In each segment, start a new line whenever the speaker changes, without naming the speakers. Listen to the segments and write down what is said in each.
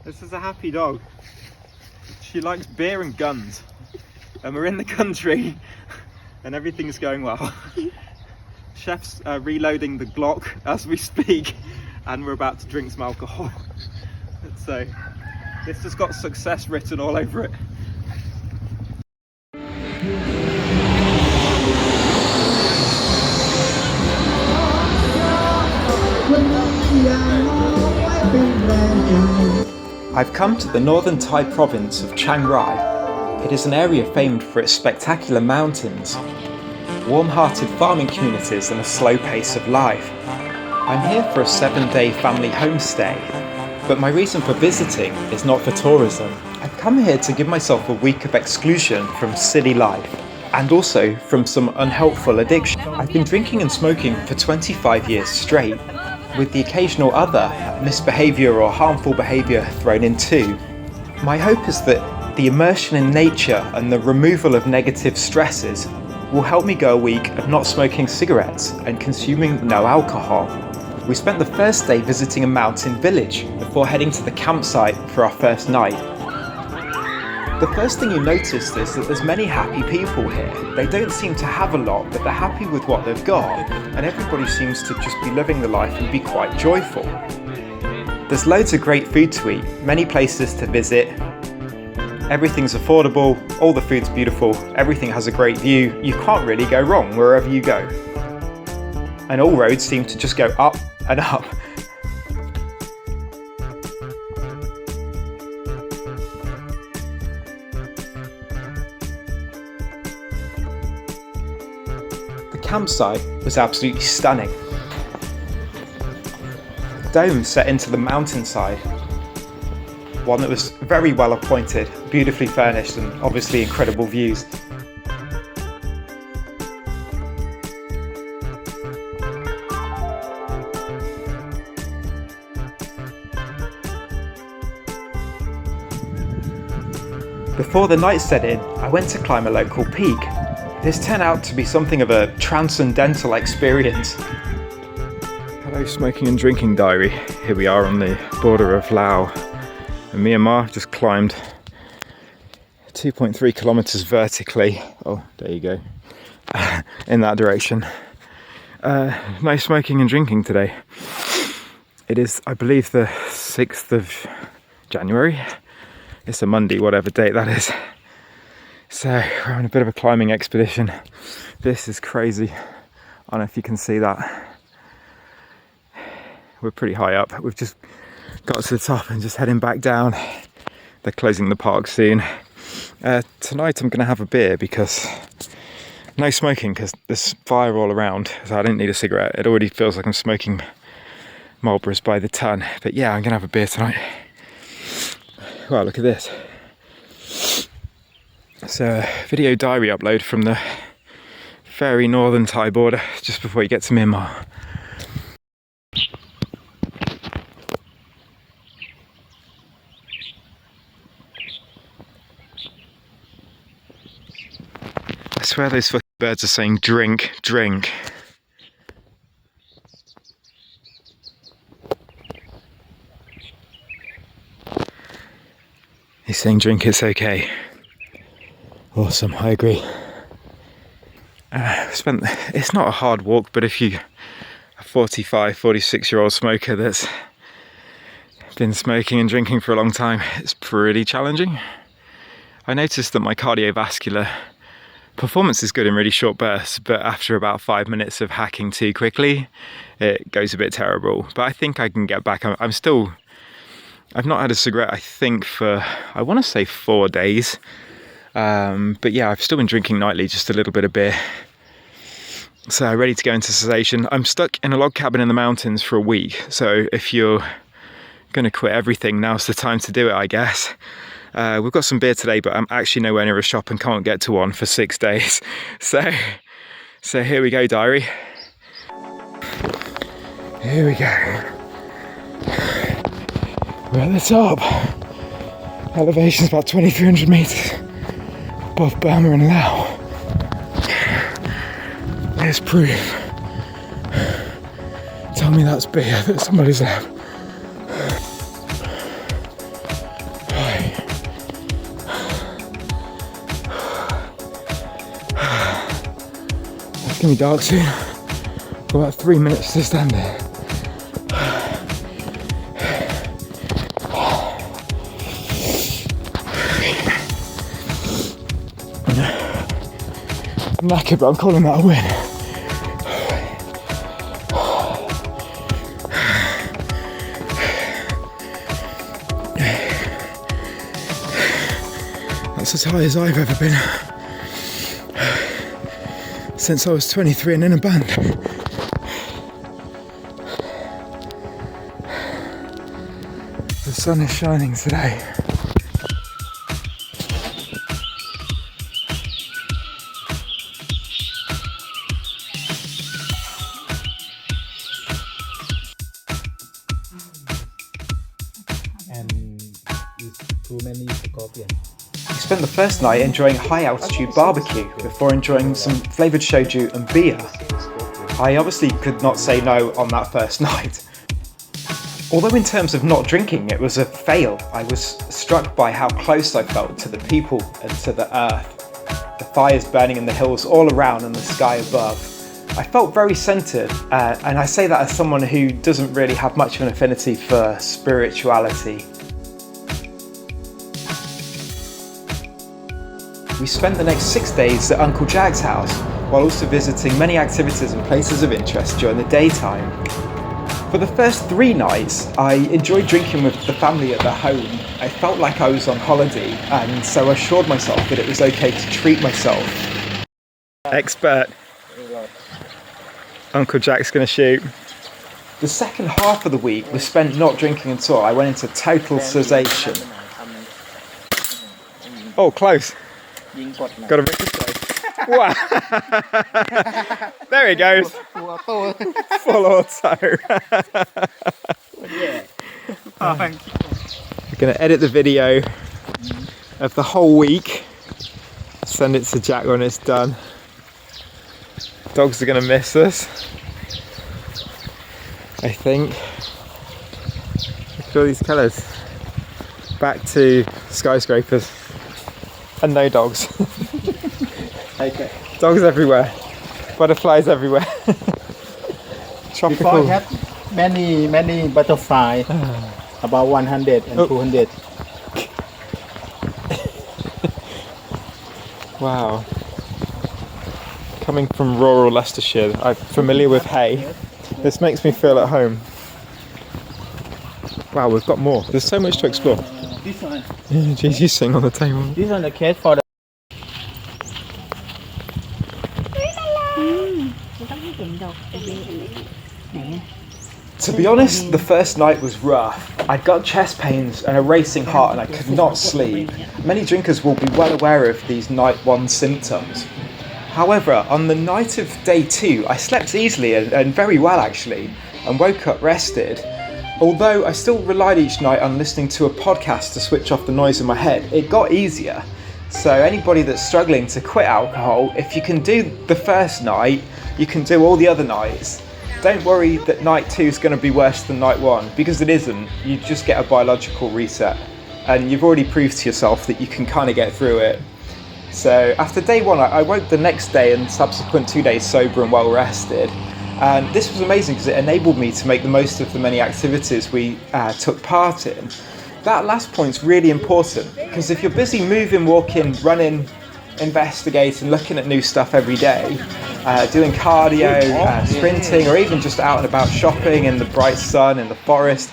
This is a happy dog. She likes beer and guns. And we're in the country and everything's going well. Chef's reloading the Glock as we speak and we're about to drink some alcohol. So this has got success written all over it. I've come to the northern Thai province of Chiang Rai. It is an area famed for its spectacular mountains, warm-hearted farming communities and a slow pace of life. I'm here for a 7-day family homestay, but my reason for visiting is not for tourism. I've come here to give myself a week of exclusion from city life and also from some unhelpful addiction. I've been drinking and smoking for 25 years straight, with the occasional other misbehaviour or harmful behaviour thrown in too. My hope is that the immersion in nature and the removal of negative stresses will help me go a week of not smoking cigarettes and consuming no alcohol. We spent the first day visiting a mountain village before heading to the campsite for our first night. The first thing you notice is that there's many happy people here. They don't seem to have a lot, but they're happy with what they've got, and everybody seems to just be living the life and be quite joyful. There's loads of great food to eat, many places to visit. Everything's affordable, all the food's beautiful, everything has a great view. You can't really go wrong wherever you go. And all roads seem to just go up and up. The campsite was absolutely stunning. Dome set into the mountainside. One that was very well appointed, beautifully furnished and obviously incredible views. Before the night set in, I went to climb a local peak. This turned out to be something of a transcendental experience. Hello smoking and drinking diary. Here we are on the border of Laos and Myanmar. Just climbed 2.3 kilometers vertically. Oh, there you go. In that direction. No smoking and drinking today. It is, I believe, the 6th of January. It's a Monday, whatever date that is. So we're on a bit of a climbing expedition. This is crazy. I don't know if you can see that. We're pretty high up. We've just got to the top and just heading back down. They're closing the park soon. Tonight I'm going to have a beer because no smoking, because there's fire all around, so I don't need a cigarette. It already feels like I'm smoking Marlboros by the ton. But yeah, I'm going to have a beer tonight. Wow, look at this. It's a video diary upload from the very northern Thai border, just before you get to Myanmar. I swear those fucking birds are saying drink, drink. He's saying drink, it's okay. Awesome, I agree. It's not a hard walk, but if you're a 45, 46-year-old smoker that's been smoking and drinking for a long time, it's pretty challenging. I noticed that my cardiovascular performance is good in really short bursts, but after about 5 minutes of hacking too quickly, it goes a bit terrible. But I think I can get back. I've not had a cigarette, I think, for, I want to say 4 days. But yeah, I've still been drinking nightly, just a little bit of beer. So ready to go into cessation. I'm stuck in a log cabin in the mountains for a week. So if you're going to quit everything, now's the time to do it, I guess. We've got some beer today, but I'm actually nowhere near a shop and can't get to one for 6 days. So here we go, diary. Here we go. We're at the top. Elevation's about 2,300 meters above Burma and Laos. There's proof. Tell me that's beer that somebody's had. gonna be dark soon. Got about 3 minutes to stand there. I'm knackered, but I'm calling that a win. That's as high as I've ever been since I was 23 and in a band. The sun is shining today. We spent the first night enjoying high altitude barbecue before enjoying some flavoured shoju and beer. I obviously could not say no on that first night. Although in terms of not drinking it was a fail, I was struck by how close I felt to the people and to the earth. The fires burning in the hills all around and the sky above. I felt very centred, and I say that as someone who doesn't really have much of an affinity for spirituality. We spent the next 6 days at Uncle Jag's house, while also visiting many activities and places of interest during the daytime. For the first 3 nights, I enjoyed drinking with the family at their home. I felt like I was on holiday, and so I assured myself that it was okay to treat myself. Expert. Uncle Jack's gonna shoot. The second half of the week was spent not drinking at all. I went into total cessation. Oh, close. Got a ricochet. Wow. There he goes. Full auto. Oh, thank you. We're going to edit the video of the whole week. Send it to Jack when it's done. Dogs are going to miss us, I think. Look at all these colours. Back to skyscrapers. And no dogs. Okay. Dogs everywhere. Butterflies everywhere. Tropical.
Before I had many butterflies, about 100 and 200.
Wow. Coming from rural Leicestershire, I'm familiar with hay. This makes me feel at home. Wow, we've got more. There's so much to explore.
This one.
Yeah, geez, you sing on the table.
This one the case for the.
To be honest, the first night was rough. I got chest pains and a racing heart and I could not sleep. Many drinkers will be well aware of these night 1 symptoms. However, on the night of day 2, I slept easily and very well actually, and woke up rested. Although I still relied each night on listening to a podcast to switch off the noise in my head, it got easier. So anybody that's struggling to quit alcohol, if you can do the first night, you can do all the other nights. Don't worry that night 2 is going to be worse than night 1, because it isn't. You just get a biological reset. And you've already proved to yourself that you can kind of get through it. So after day 1, I woke the next day and subsequent 2 days sober and well rested. And this was amazing because it enabled me to make the most of the many activities we took part in. That last point's really important, because if you're busy moving, walking, running, investigating, looking at new stuff every day, doing cardio, sprinting, or even just out and about shopping in the bright sun, in the forest,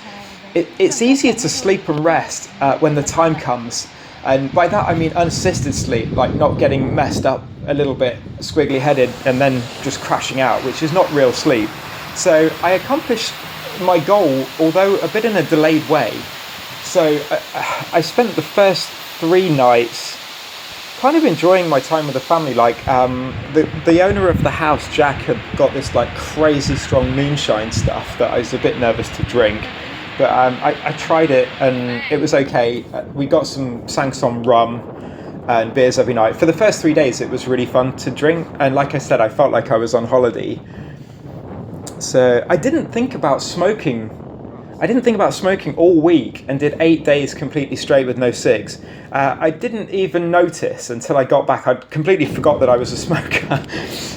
it's easier to sleep and rest when the time comes. And by that I mean unassisted sleep, like not getting messed up a little bit, squiggly headed, and then just crashing out, which is not real sleep. So I accomplished my goal, although a bit in a delayed way. So I spent the first 3 nights kind of enjoying my time with the family. Like the owner of the house, Jack, had got this like crazy strong moonshine stuff that I was a bit nervous to drink. But I tried it and it was okay. We got some Sangsom rum and beers every night. For the first 3 days it was really fun to drink, and like I said, I felt like I was on holiday. So I didn't think about smoking I didn't think about smoking all week and did 8 days completely straight with no cigs. I didn't even notice until I got back. I'd completely forgot that I was a smoker.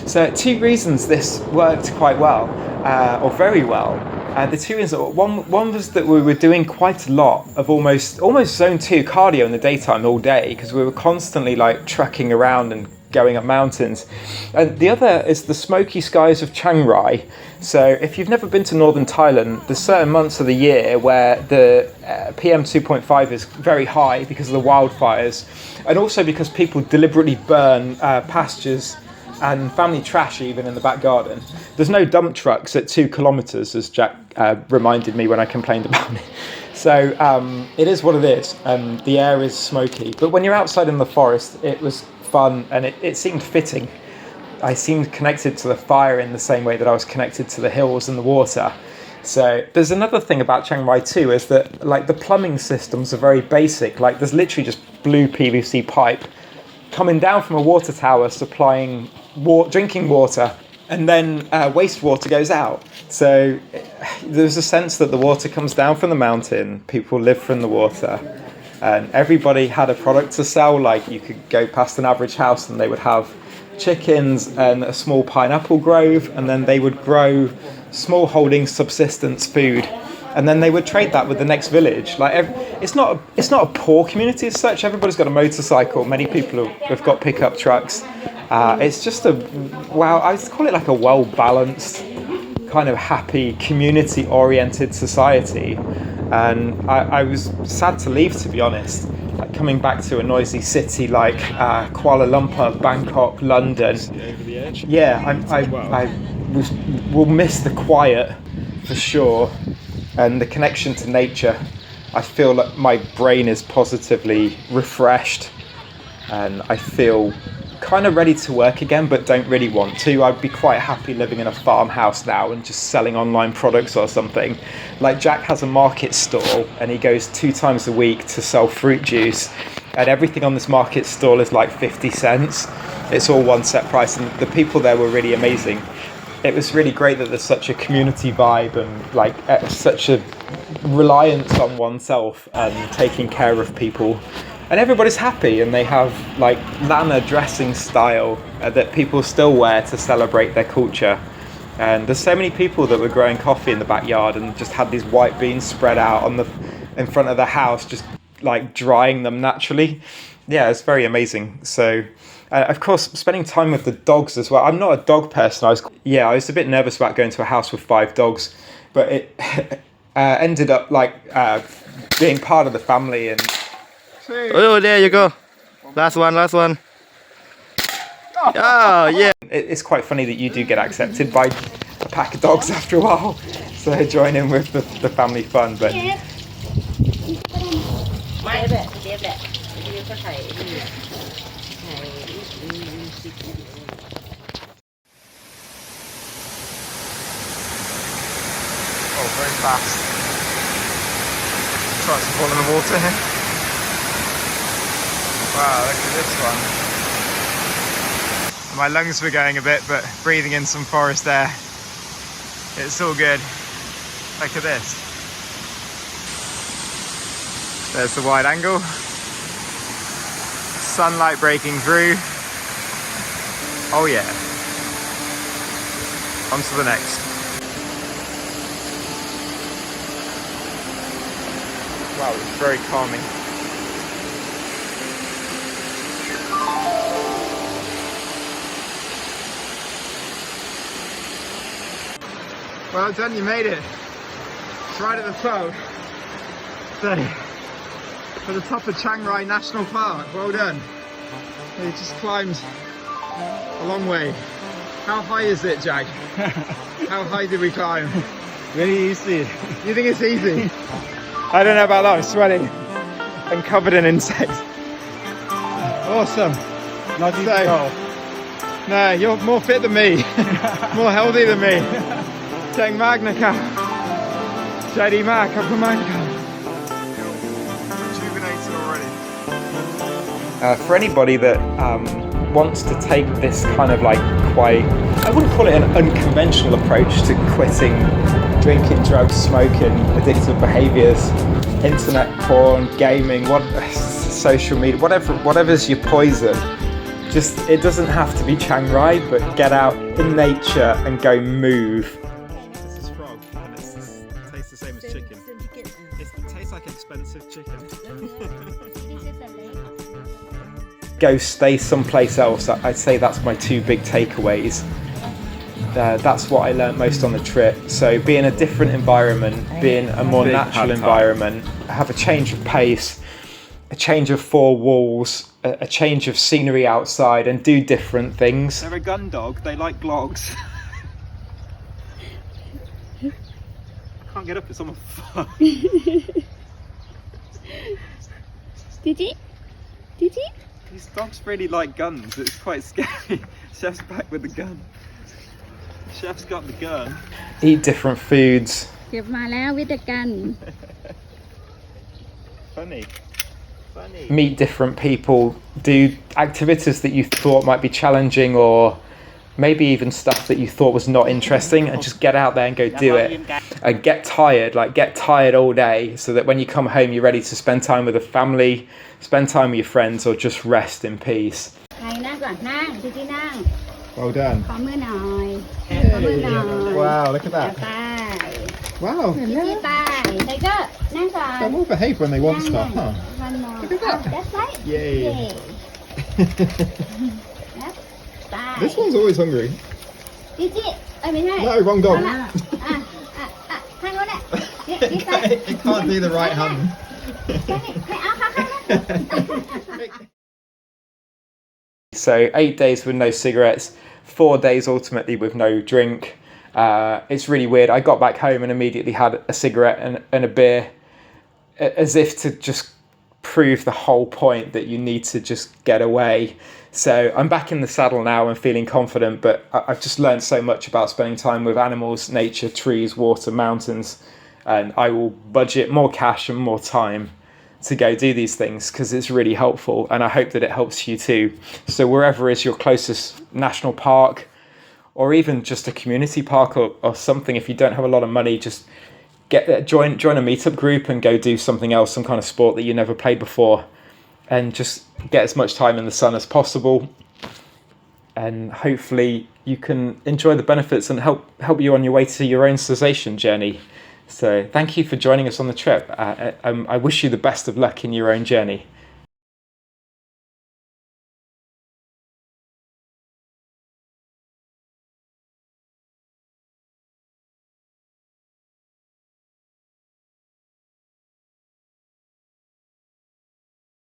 So 2 reasons this worked quite well, or very well. The 2 reasons, one was that we were doing quite a lot of almost zone 2 cardio in the daytime all day, because we were constantly like trekking around and going up mountains. And the other is the smoky skies of Chiang Rai. So if you've never been to northern Thailand, there's certain months of the year where the PM 2.5 is very high because of the wildfires, and also because people deliberately burn pastures and family trash even in the back garden. There's no dump trucks at 2 kilometres, as Jack reminded me when I complained about it. So it is what it is, and the air is smoky. But when you're outside in the forest, it was fun, and it seemed fitting. I seemed connected to the fire in the same way that I was connected to the hills and the water. So there's another thing about Chiang Rai too, is that like the plumbing systems are very basic. Like there's literally just blue PVC pipe coming down from a water tower supplying drinking water, and then wastewater goes out. So there's a sense that the water comes down from the mountain, people live from the water, and everybody had a product to sell. Like you could go past an average house and they would have chickens and a small pineapple grove, and then they would grow small holding subsistence food, and then they would trade that with the next village. Like it's not a poor community as such. Everybody's got a motorcycle. Many people have got pickup trucks. It's just I would call it like a well-balanced, kind of happy, community-oriented society. And I was sad to leave, to be honest. Like coming back to a noisy city like Kuala Lumpur, Bangkok, London.
Over the edge.
Yeah, I will miss the quiet for sure, and the connection to nature. I feel like my brain is positively refreshed, and I feel kind of ready to work again, but don't really want to. I'd be quite happy living in a farmhouse now and just selling online products or something. Like Jack has a market stall, and he goes 2 times a week to sell fruit juice, and everything on this market stall is like 50 cents. It's all one set price, and the people there were really amazing. It was really great that there's such a community vibe, and like such a reliance on oneself and taking care of people. And everybody's happy, and they have like Lana dressing style that people still wear to celebrate their culture. And there's so many people that were growing coffee in the backyard and just had these white beans spread out in front of the house, just like drying them naturally. Yeah, it's very amazing. So of course, spending time with the dogs as well. I'm not a dog person. I was a bit nervous about going to a house with 5 dogs, but it ended up like being part of the family. And
oh, there you go. Last one. Oh, yeah.
It's quite funny that you do get accepted by a pack of dogs after a while. So I join in with the family fun. But very fast. Try to fall in the water here. Wow, look at this one. My lungs were going a bit, but breathing in some forest air, it's all good. Look at this. There's the wide angle. Sunlight breaking through. Oh yeah. On to the next. Wow, it's very calming. Well done, you made it. It's right at the top. So, at the top of Chiang Rai National Park. Well done. You just climbed a long way. How high is it, Jack? How high did we climb?
Very easy.
You think it's easy? I don't know about that. I'm sweating and covered in insects. Awesome.
Not easy at all.
No, you're more fit than me. More healthy than me. Take Magna Cup. JD Mac, up for Magna Cup. Rejuvenated already. For anybody that wants to take this kind of like quite, I wouldn't call it an unconventional approach to quitting drinking, drugs, smoking, addictive behaviours, internet porn, gaming, social media, whatever's your poison. Just, it doesn't have to be Chiang Rai, but get out in nature and go move. This is frog, and it tastes the same as chicken. It tastes like expensive chicken. Go stay someplace else. I'd say that's my two big takeaways. That's what I learned most on the trip. So be in a different environment, be in a more natural environment, have a change of pace, a change of four walls, a change of scenery outside, and do different things. They're a gun dog, they like blogs. Can't get up, it's on my phone.
Did you?
These dogs really like guns, it's quite scary. Chef's back with the gun. Chef's got the gun. Eat different foods.
เก็บมาแล้ววิธีการ
Funny. Meet different people, do activities that you thought might be challenging, or maybe even stuff that you thought was not interesting, and just get out there and go do it. And get tired all day, so that when you come home you're ready to spend time with the family, spend time with your friends, or just rest in peace.
ใครนั่งก่อนนั่งที่นั่ง
Well done.
ขอมือหน่อย
Hey.
ขอมือหน่อย
Wow, look at
ไป
that.
ไป
Wow.
ที่ไปไทเกอร์นั่งก่อน
They're more behaved when they want stuff, huh?
One more.
Look at that.
Oh, that's right.
Yay.
Yep. Bye.
This one's always hungry.
จิ๊จิเอ้ยไม่ใช่
No, wrong dog.
เอาล่ะทางโน้นน่ะนี่นี่ไป
It can't be the right hand.
ไม่เอาค่ะ
So 8 days with no cigarettes, 4 days ultimately with no drink. It's really weird. I got back home and immediately had a cigarette and a beer, as if to just prove the whole point that you need to just get away. So I'm back in the saddle now and feeling confident, but I've just learned so much about spending time with animals, nature, trees, water, mountains, and I will budget more cash and more time to go do these things because it's really helpful, and I hope that it helps you too. So wherever is your closest national park, or even just a community park or something, if you don't have a lot of money, just join a meetup group and go do something else, some kind of sport that you never played before, and just get as much time in the sun as possible, and hopefully you can enjoy the benefits and help you on your way to your own cessation journey. So thank you for joining us on the trip. I wish you the best of luck in your own journey.